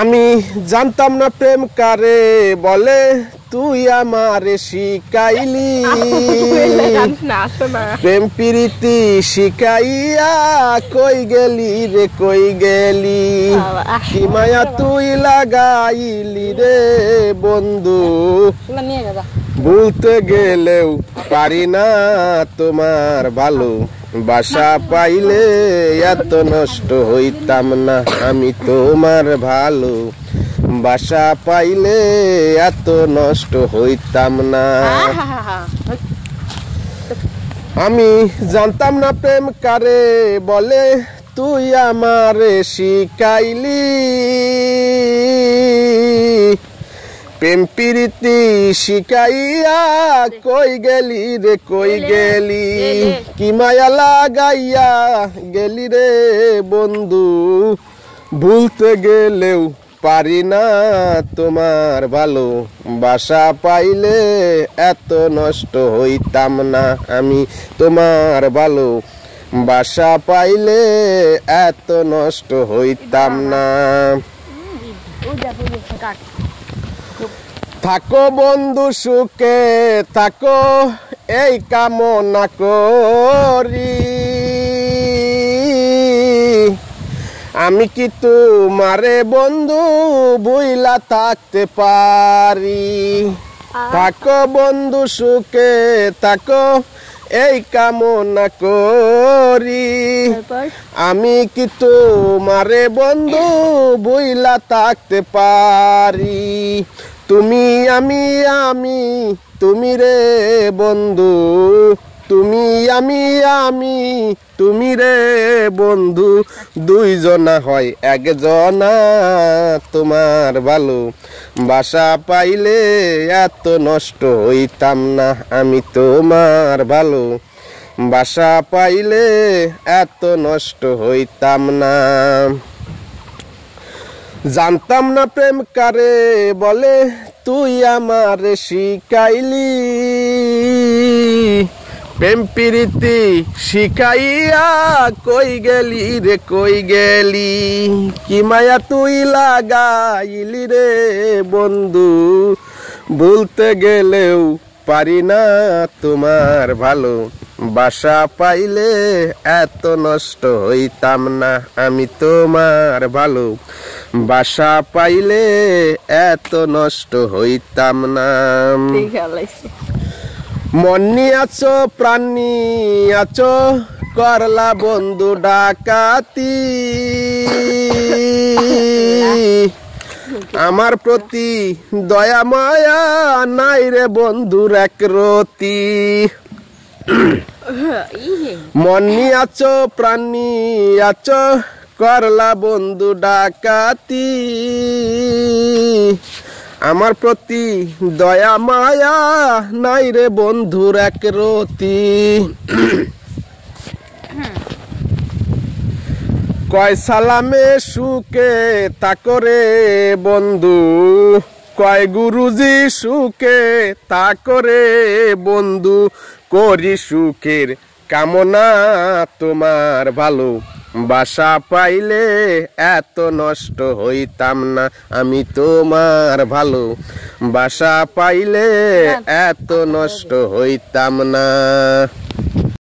আমি জানতাম না প্রেম কারে বলে, তুই আমারে শিখাইলি। প্রেম প্রীতি শিখাইয়া কই গেলি রে কই গেলি, কি মায়া তুই লাগাইলি রে বন্ধু। ভুলতে গেলেও পারি না তোমার ভালো, বাসা পাইলে এত নষ্ট হইতাম না আমি তোমার ভালো, বাসা পাইলে এত নষ্ট হইতাম না। আমি জানতাম না প্রেম কারে বলে, তুই আমারে শিখাইলি। প্রেম প্রীতি শিখাইয়া কই গেলি রে কই গেলি, কি মায়া লাগাইয়া গেলি রে বন্ধু। ভুলতে গেলেও পারি না তোমার ভালো, বাসা পাইলে এত নষ্ট হইতাম না আমি তোমার ভালো, বাসা পাইলে এত নষ্ট হইতাম না। থাকো বন্ধু সুখে থাকো এই কামনা করি, আমি কি তোমারে বন্ধু ভুইলা থাকতে পারি। থাকো বন্ধু সুখে থাকো এই কামনা করি, আমি কি তোমারে বন্ধু ভুইলা থাকতে পারি। তুমি আমি আমি তুমি রে বন্ধু, তুমি আমি আমি তুমি রে বন্ধু, দুইজনা হয় একজনা তোমার ভালো, বাসা পাইলে এত নষ্ট হইতাম না আমি তোমার ভালো, বাসা পাইলে এত নষ্ট হইতাম না। জানতাম না প্রেম কারে বলে, তুই আমারে শিখাইলি। প্রেম প্রীতি শিখাইয়া কই গেলি রে কই গেলি, কি মায়া তুই লাগাইলি রে বন্ধু। ভুলতে গেলেও পারি না তোমার ভালো, বাসা পাইলে এত নষ্ট হইতাম না আমি তোমার ভালো, বাসা পাইলে এত নষ্ট হইতাম না। মন নিয়ে আছো প্রাণ নিয়ে আছো করলা বন্ধু ডাকাতি, আমার প্রতি দয়া মায়া নাই রে বন্ধুর এক রতি। মন নিয়ে আছো প্রাণ নিয়ে আছো করলা বন্ধু ডাকাতি, আমার প্রতি দয়া মায়া নাই রে বন্ধুর এক রতি। কয় সালামে সুখে থাকো রে বন্ধু, কয় গুরুজি সুখে থাকো রে বন্ধু, করি সুখের কামনা তোমার ভালো, বাসা পাইলে এত নষ্ট হইতাম না আমি তোমার ভালো, বাসা পাইলে এত নষ্ট হইতাম না।